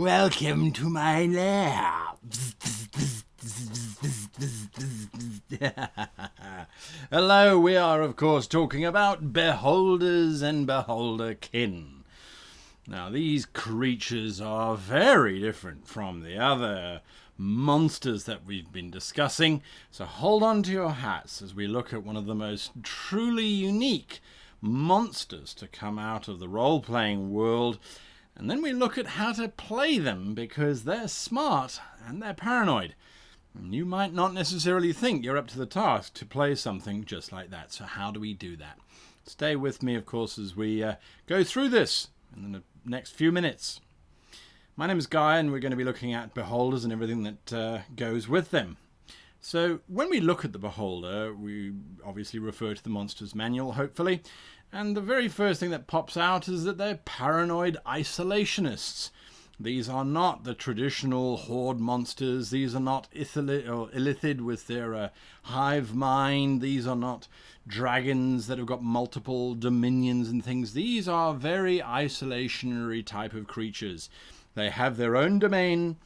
Welcome to my lair. Hello, we are of course talking about beholders and beholderkin. Now these creatures are very different from the other monsters that we've been discussing, so hold on to your hats as we look at one of the most truly unique monsters to come out of the role-playing world. And then we look at how to play them, because they're smart and they're paranoid. And you might not necessarily think you're up to the task to play something just like that. So how do we do that? Stay with me, of course, as we go through this in the next few minutes. My name is Guy, and we're going to be looking at beholders and everything that goes with them. So when we look at the beholder, we obviously refer to the monster's manual, hopefully. And the very first thing that pops out is that they're paranoid isolationists. These are not the traditional horde monsters. These are not illithid with their hive mind. These are not dragons that have got multiple dominions and things. These are very isolationary type of creatures. They have their own domain.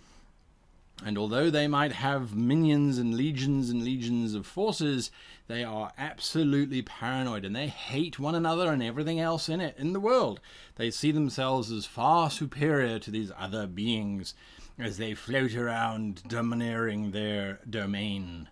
And although they might have minions and legions of forces, they are absolutely paranoid, and they hate one another and everything else in the world. They see themselves as far superior to these other beings as they float around domineering their domain.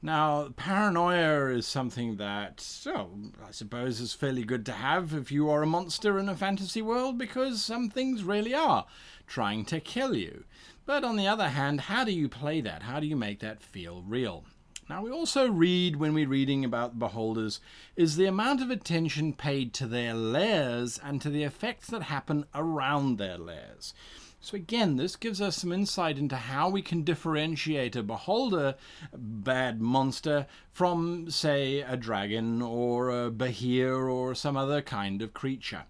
Now, paranoia is something that, I suppose is fairly good to have if you are a monster in a fantasy world, because some things really are trying to kill you. But on the other hand, how do you play that? How do you make that feel real? Now, we also read, when we're reading about beholders, is the amount of attention paid to their lairs and to the effects that happen around their lairs. So again, this gives us some insight into how we can differentiate a beholder bad monster from, say, a dragon or a behir or some other kind of creature.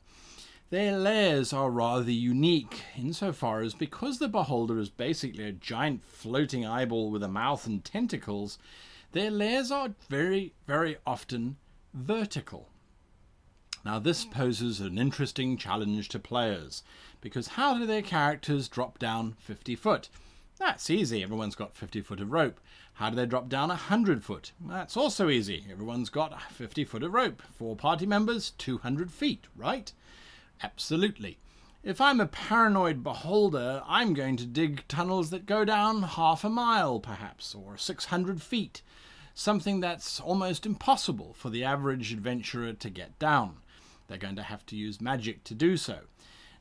Their lairs are rather unique insofar as, because the beholder is basically a giant floating eyeball with a mouth and tentacles, their lairs are very, very often vertical. Now this poses an interesting challenge to players, because how do their characters drop down 50 foot? That's easy, everyone's got 50 foot of rope. How do they drop down 100 foot? That's also easy, everyone's got 50 foot of rope. 4 party members, 200 feet, right? Absolutely. If I'm a paranoid beholder, I'm going to dig tunnels that go down half a mile, perhaps, or 600 feet. Something that's almost impossible for the average adventurer to get down. They're going to have to use magic to do so.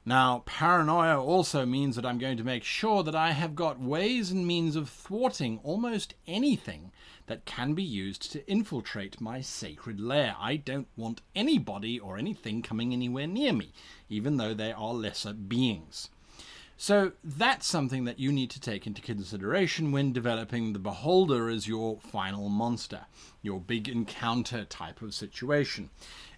Now, paranoia also means that I'm going to make sure that I have got ways and means of thwarting almost anything that can be used to infiltrate my sacred lair. I don't want anybody or anything coming anywhere near me, even though they are lesser beings. So that's something that you need to take into consideration when developing the beholder as your final monster, your big encounter type of situation,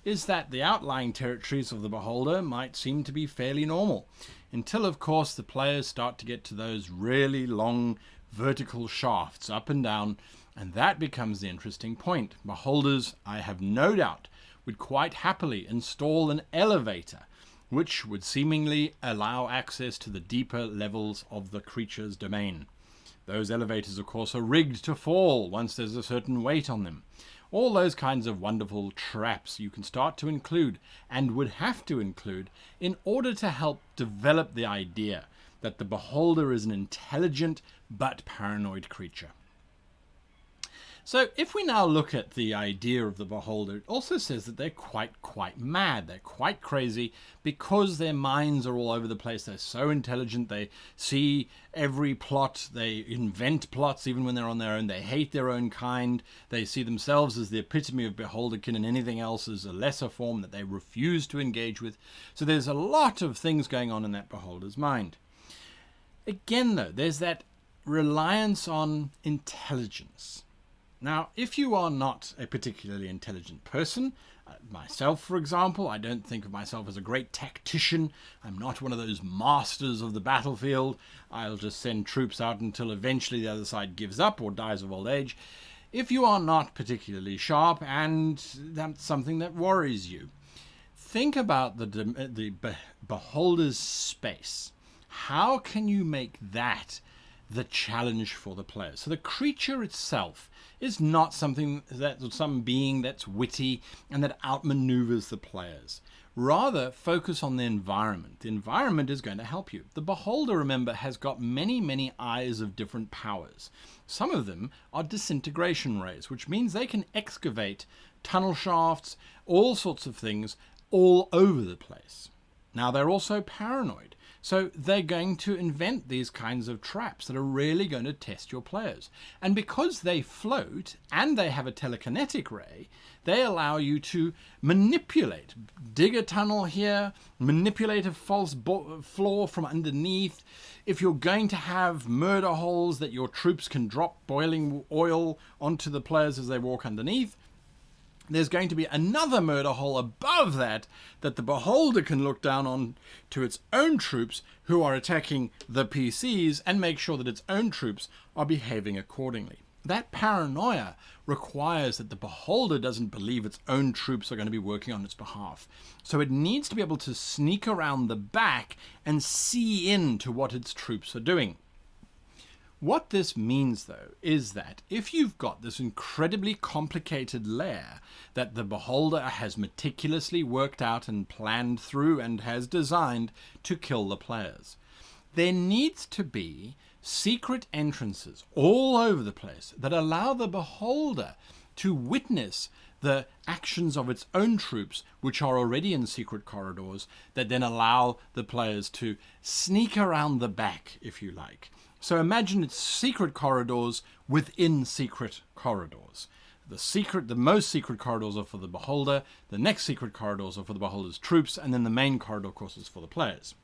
is that the outlying territories of the beholder might seem to be fairly normal, until of course the players start to get to those really long vertical shafts up and down, and that becomes the interesting point. Beholders, I have no doubt, would quite happily install an elevator which would seemingly allow access to the deeper levels of the creature's domain. Those elevators, of course, are rigged to fall once there's a certain weight on them. All those kinds of wonderful traps you can start to include, and would have to include, in order to help develop the idea that the beholder is an intelligent but paranoid creature. So if we now look at the idea of the beholder, it also says that they're quite mad. They're quite crazy because their minds are all over the place. They're so intelligent. They see every plot. They invent plots even when they're on their own. They hate their own kind. They see themselves as the epitome of beholderkin, and anything else as a lesser form that they refuse to engage with. So there's a lot of things going on in that beholder's mind. Again, though, there's that reliance on intelligence. Now, if you are not a particularly intelligent person, myself, for example, I don't think of myself as a great tactician. I'm not one of those masters of the battlefield. I'll just send troops out until eventually the other side gives up or dies of old age. If you are not particularly sharp, and that's something that worries you, think about the beholder's space. How can you make that the challenge for the players? So the creature itself is not something that some being that's witty and that outmaneuvers the players. Rather, focus on the environment. The environment is going to help you. The beholder, remember, has got many, many eyes of different powers. Some of them are disintegration rays, which means they can excavate tunnel shafts, all sorts of things, all over the place. Now, they're also paranoid. So they're going to invent these kinds of traps that are really going to test your players. And because they float and they have a telekinetic ray, they allow you to manipulate. Dig a tunnel here, manipulate a false floor from underneath. If you're going to have murder holes that your troops can drop boiling oil onto the players as they walk underneath, there's going to be another murder hole above that the beholder can look down on to its own troops who are attacking the PCs and make sure that its own troops are behaving accordingly. That paranoia requires that the beholder doesn't believe its own troops are going to be working on its behalf. So it needs to be able to sneak around the back and see into what its troops are doing. What this means, though, is that if you've got this incredibly complicated lair that the beholder has meticulously worked out and planned through and has designed to kill the players, there needs to be secret entrances all over the place that allow the beholder to witness the actions of its own troops, which are already in secret corridors, that then allow the players to sneak around the back, if you like. So imagine it's secret corridors within secret corridors. The most secret corridors are for the beholder, the next secret corridors are for the beholder's troops, and then the main corridor, of course, is for the players.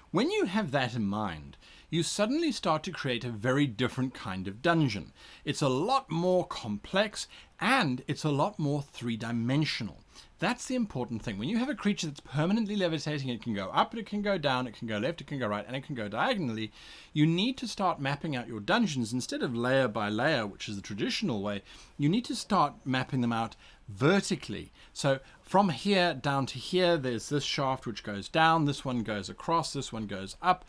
When you have that in mind, you suddenly start to create a very different kind of dungeon. It's a lot more complex and it's a lot more three-dimensional. That's the important thing. When you have a creature that's permanently levitating, it can go up, it can go down, it can go left, it can go right, and it can go diagonally, you need to start mapping out your dungeons instead of layer by layer, which is the traditional way. You need to start mapping them out vertically. So from here down to here, there's this shaft which goes down, this one goes across, this one goes up.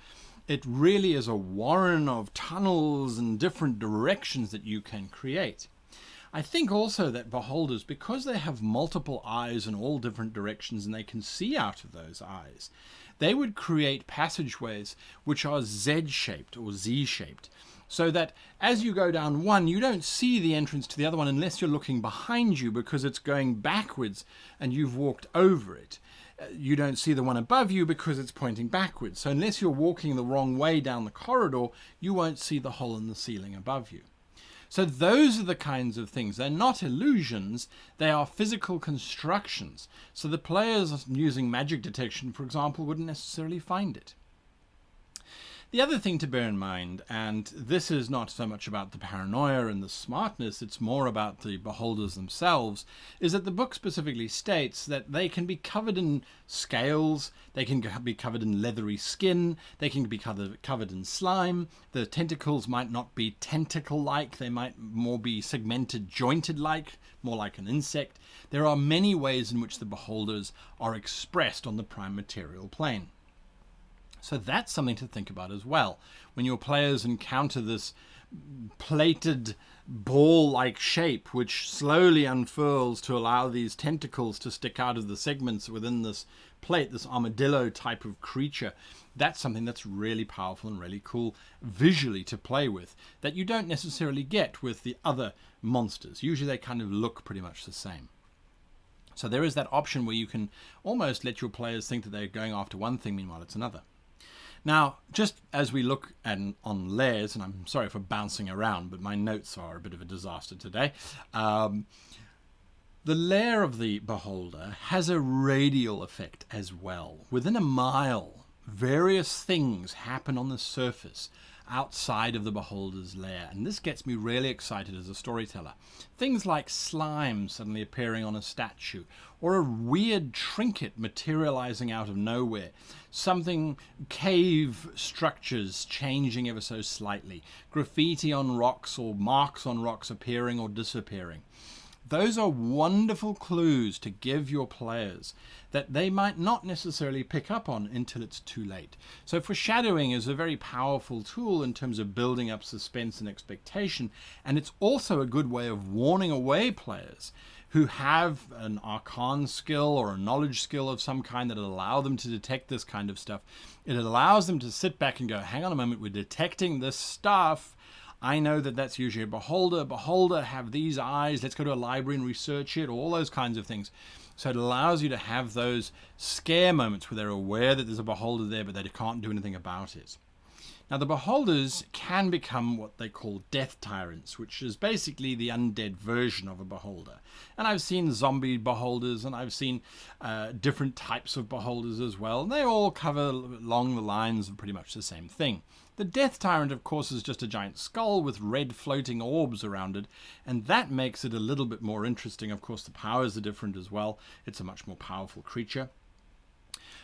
It really is a warren of tunnels and different directions that you can create. I think also that beholders, because they have multiple eyes in all different directions and they can see out of those eyes, they would create passageways which are Z-shaped or Z-shaped, so that as you go down one, you don't see the entrance to the other one unless you're looking behind you because it's going backwards and you've walked over it. You don't see the one above you because it's pointing backwards. So unless you're walking the wrong way down the corridor, you won't see the hole in the ceiling above you. So those are the kinds of things. They're not illusions, they are physical constructions. So the players using magic detection, for example, wouldn't necessarily find it. The other thing to bear in mind, and this is not so much about the paranoia and the smartness, it's more about the beholders themselves, is that the book specifically states that they can be covered in scales, they can be covered in leathery skin, they can be covered in slime, the tentacles might not be tentacle-like, they might more be segmented, jointed-like, more like an insect. There are many ways in which the beholders are expressed on the prime material plane. So that's something to think about as well. When your players encounter this plated ball-like shape which slowly unfurls to allow these tentacles to stick out of the segments within this plate, this armadillo type of creature, that's something that's really powerful and really cool visually to play with that you don't necessarily get with the other monsters. Usually they kind of look pretty much the same. So there is that option where you can almost let your players think that they're going after one thing, meanwhile it's another. Now, just as we look on lairs, and I'm sorry for bouncing around, but my notes are a bit of a disaster today. The lair of the beholder has a radial effect as well. Within a mile, various things happen on the surface outside of the beholder's lair, and this gets me really excited as a storyteller. Things like slime suddenly appearing on a statue, or a weird trinket materializing out of nowhere, cave structures changing ever so slightly, graffiti on rocks or marks on rocks appearing or disappearing. those are wonderful clues to give your players that they might not necessarily pick up on until it's too late. So foreshadowing is a very powerful tool in terms of building up suspense and expectation, and it's also a good way of warning away players who have an arcane skill or a knowledge skill of some kind that allow them to detect this kind of stuff. It allows them to sit back and go, hang on a moment, we're detecting this stuff. I know that that's usually a beholder. Beholder have these eyes. Let's go to a library and research it, all those kinds of things. So it allows you to have those scare moments where they're aware that there's a beholder there, but they can't do anything about it. Now, the beholders can become what they call death tyrants, which is basically the undead version of a beholder. And I've seen zombie beholders, and I've seen different types of beholders as well. And they all cover along the lines of pretty much the same thing. The death tyrant, of course, is just a giant skull with red floating orbs around it, and that makes it a little bit more interesting. Of course, the powers are different as well. It's a much more powerful creature.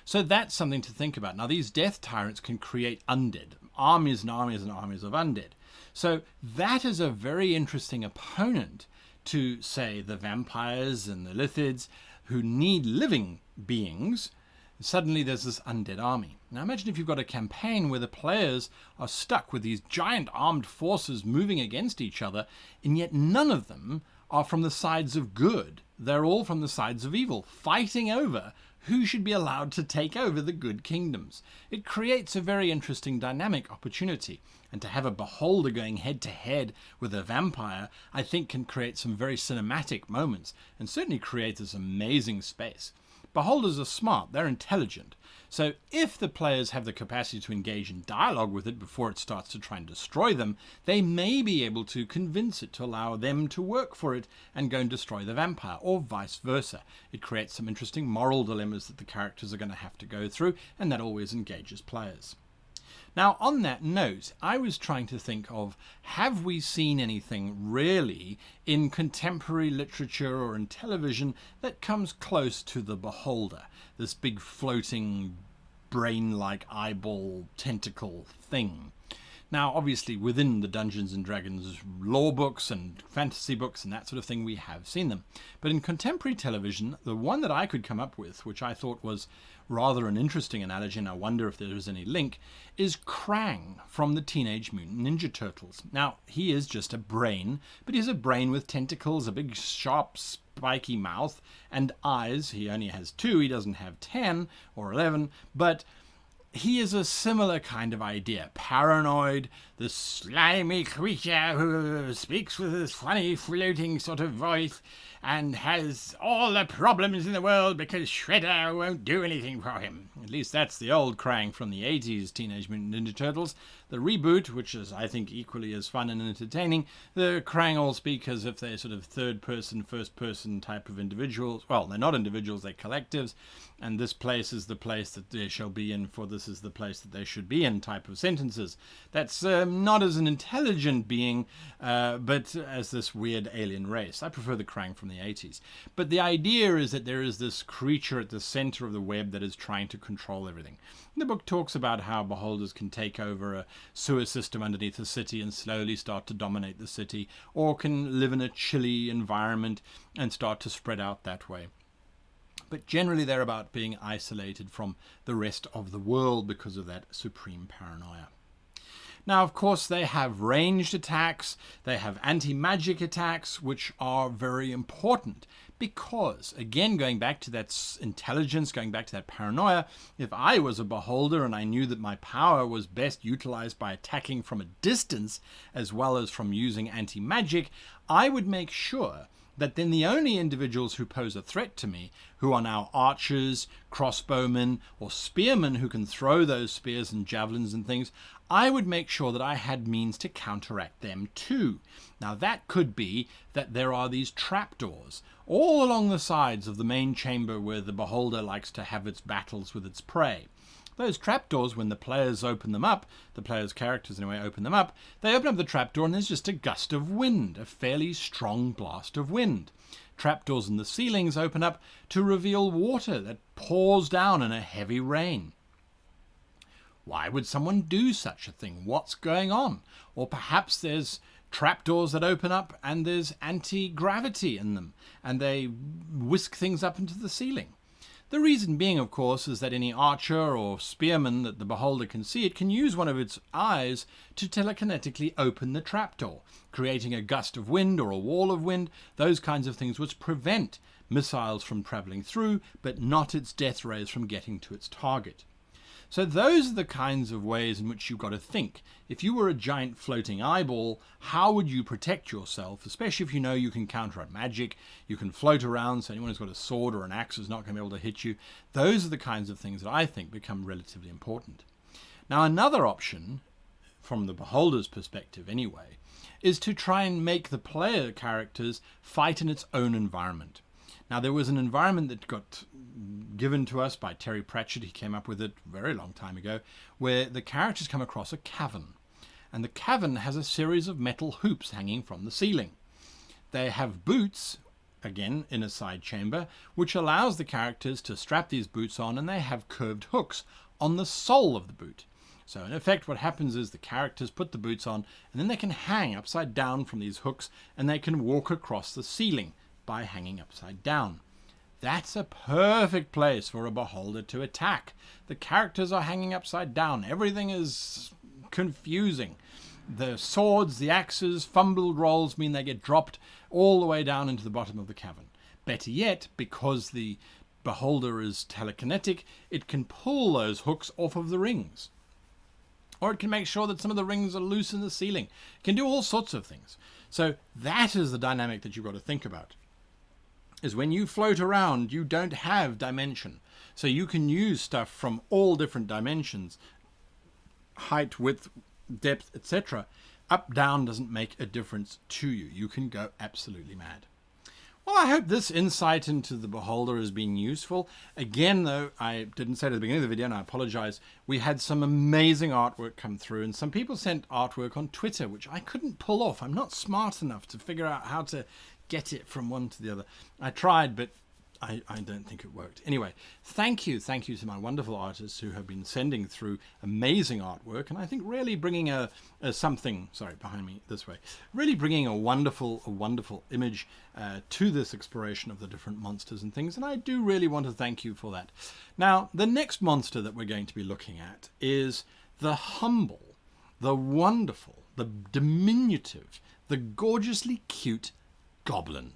So that's something to think about. Now, these death tyrants can create undead, armies and armies and armies of undead. So that is a very interesting opponent to, say, the vampires and the lithids who need living beings. Suddenly there's this undead army. Now imagine if you've got a campaign where the players are stuck with these giant armed forces moving against each other, and yet none of them are from the sides of good. They're all from the sides of evil, fighting over who should be allowed to take over the good kingdoms. It creates a very interesting dynamic opportunity. And to have a beholder going head to head with a vampire, I think can create some very cinematic moments and certainly create this amazing space. Beholders are smart, they're intelligent. So if the players have the capacity to engage in dialogue with it before it starts to try and destroy them, they may be able to convince it to allow them to work for it and go and destroy the vampire, or vice versa. It creates some interesting moral dilemmas that the characters are going to have to go through, and that always engages players. Now, on that note, I was trying to think of, have we seen anything really in contemporary literature or in television that comes close to the beholder, this big floating brain-like eyeball tentacle thing? Now, obviously, within the Dungeons and Dragons lore books and fantasy books and that sort of thing, we have seen them. But in contemporary television, the one that I could come up with, which I thought was rather an interesting analogy, and I wonder if there is any link, is Krang from the Teenage Mutant Ninja Turtles. Now, he is just a brain, but he's a brain with tentacles, a big sharp spiky mouth, and eyes. He only has 2, he doesn't have 10 or 11, but he is a similar kind of idea. Paranoid, the slimy creature who speaks with this funny floating sort of voice and has all the problems in the world because Shredder won't do anything for him. At least that's the old Krang from the 80s Teenage Mutant Ninja Turtles. The reboot, which is, I think, equally as fun and entertaining, the Krang all speak as if they're sort of third-person, first-person type of individuals. Well, they're not individuals, they're collectives, and this place is the place that they shall be in, for this is the place that they should be in type of sentences. That's not as an intelligent being, but as this weird alien race. I prefer the Krang from the 80s. But the idea is that there is this creature at the center of the web that is trying to control everything. The book talks about how beholders can take over a sewer system underneath a city and slowly start to dominate the city, or can live in a chilly environment and start to spread out that way. But generally they're about being isolated from the rest of the world because of that supreme paranoia. Now, of course, they have ranged attacks, they have anti-magic attacks, which are very important because, again, going back to that intelligence, going back to that paranoia, if I was a beholder and I knew that my power was best utilized by attacking from a distance as well as from using anti-magic, I would make sure that then the only individuals who pose a threat to me, who are now archers, crossbowmen, or spearmen who can throw those spears and javelins and things, I would make sure that I had means to counteract them too. Now that could be that there are these trapdoors all along the sides of the main chamber where the beholder likes to have its battles with its prey. Those trapdoors, when the players open them up, the players' characters anyway open them up, they open up the trapdoor and there's just a gust of wind, a fairly strong blast of wind. Trapdoors in the ceilings open up to reveal water that pours down in a heavy rain. Why would someone do such a thing? What's going on? Or perhaps there's trapdoors that open up and there's anti-gravity in them and they whisk things up into the ceiling. The reason being, of course, is that any archer or spearman that the beholder can see, it can use one of its eyes to telekinetically open the trapdoor, creating a gust of wind or a wall of wind, those kinds of things which prevent missiles from travelling through, but not its death rays from getting to its target. So those are the kinds of ways in which you've got to think. If you were a giant floating eyeball, how would you protect yourself, especially if you know you can counteract magic, you can float around, so anyone who's got a sword or an axe is not going to be able to hit you. Those are the kinds of things that I think become relatively important. Now, another option, from the beholder's perspective anyway, is to try and make the player characters fight in its own environment. Now, there was an environment that got given to us by Terry Pratchett. He came up with it a very long time ago, where the characters come across a cavern. And the cavern has a series of metal hoops hanging from the ceiling. They have boots, again, in a side chamber, which allows the characters to strap these boots on, and they have curved hooks on the sole of the boot. So in effect, what happens is the characters put the boots on, and then they can hang upside down from these hooks, and they can walk across the ceiling by hanging upside down. That's a perfect place for a beholder to attack. The characters are hanging upside down. Everything is confusing. The swords, the axes, fumbled rolls mean they get dropped all the way down into the bottom of the cavern. Better yet, because the beholder is telekinetic, it can pull those hooks off of the rings. Or it can make sure that some of the rings are loose in the ceiling. It can do all sorts of things. So that is the dynamic that you've got to think about. Is when you float around, you don't have dimension. So you can use stuff from all different dimensions, height, width, depth, etc. Up, down doesn't make a difference to you. You can go absolutely mad. Well, I hope this insight into the beholder has been useful. Again, though, I didn't say it at the beginning of the video, and I apologize. We had some amazing artwork come through, and some people sent artwork on Twitter, which I couldn't pull off. I'm not smart enough to figure out how to get it from one to the other. I tried, but I don't think it worked. Anyway, thank you to my wonderful artists who have been sending through amazing artwork, and I think really bringing a something, sorry, behind me this way, really bringing a wonderful image to this exploration of the different monsters and things, and I do really want to thank you for that. Now, the next monster that we're going to be looking at is the humble, the wonderful, the diminutive, the gorgeously cute goblin.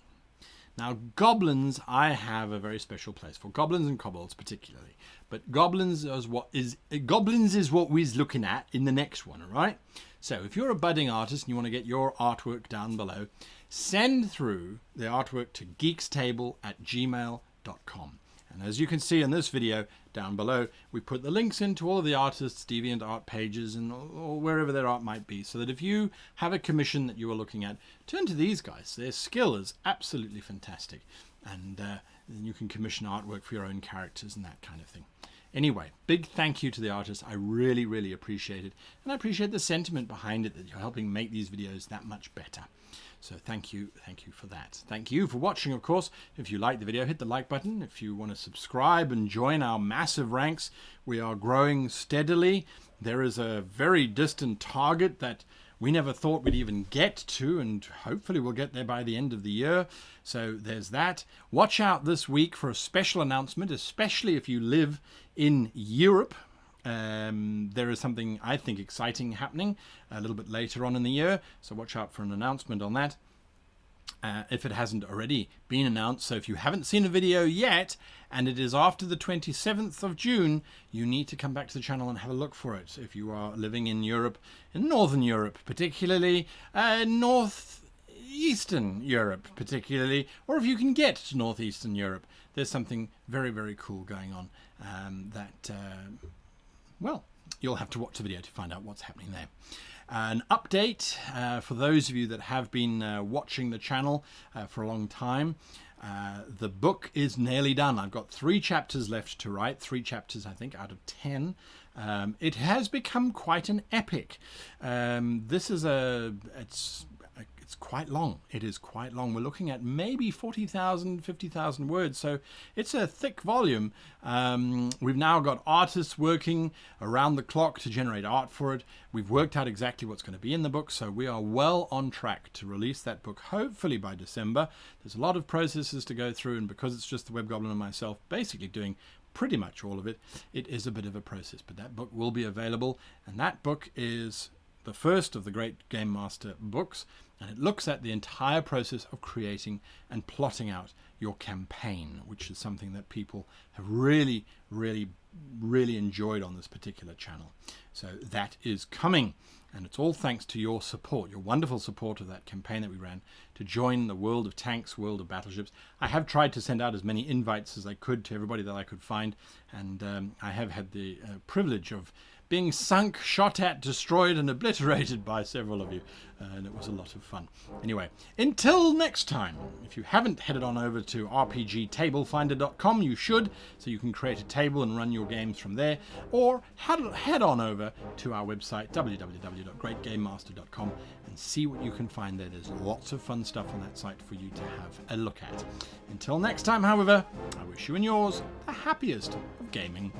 Now, goblins, I have a very special place for. Goblins and kobolds particularly. But goblins is what we're looking at in the next one, all right? So if you're a budding artist and you want to get your artwork down below, send through the artwork to geekstable@gmail.com. And as you can see in this video down below, we put the links into all of the artists' DeviantArt pages and or wherever their art might be, so that if you have a commission that you are looking at, turn to these guys. Their skill is absolutely fantastic. And then you can commission artwork for your own characters and that kind of thing. Anyway, big thank you to the artists. I really appreciate it. And I appreciate the sentiment behind it, that you're helping make these videos that much better. So thank you for that. Thank you for watching, of course. If you like the video, hit the like button. If you want to subscribe and join our massive ranks, we are growing steadily. There is a very distant target that we never thought we'd even get to, and hopefully we'll get there by the end of the year. So there's that. Watch out this week for a special announcement, especially if you live in Europe. There is something I think exciting happening a little bit later on in the year, so watch out for an announcement on that if it hasn't already been announced. So if you haven't seen a video yet and it is after the 27th of June, you need to come back to the channel and have a look for it. If you are living in Europe, in Northern Europe particularly, Northeastern Europe particularly, or if you can get to Northeastern Europe, there's something very cool going on well, you'll have to watch the video to find out what's happening there. An update for those of you that have been watching the channel for a long time. The book is nearly done. I've got 3 chapters left to write, 3 chapters I think out of 10. It has become quite an epic. It's it's quite long. It is quite long. We're looking at maybe 40,000, 50,000 words. So it's a thick volume. We've now got artists working around the clock to generate art for it. We've worked out exactly what's going to be in the book. So we are well on track to release that book, hopefully by December. There's a lot of processes to go through. And because it's just the Web Goblin and myself basically doing pretty much all of it, it is a bit of a process. But that book will be available. And that book is the first of the Great Game Master books, and it looks at the entire process of creating and plotting out your campaign, which is something that people have really enjoyed on this particular channel. So that is coming, and it's all thanks to your support, your wonderful support of that campaign that we ran to join the world of tanks, world of battleships. I have tried to send out as many invites as I could to everybody that I could find, and I have had the privilege of being sunk, shot at, destroyed, and obliterated by several of you. And it was a lot of fun. Anyway, until next time, if you haven't headed on over to rpgtablefinder.com, you should, so you can create a table and run your games from there. Or head on over to our website, www.greatgamemaster.com, and see what you can find there. There's lots of fun stuff on that site for you to have a look at. Until next time, however, I wish you and yours the happiest of gaming.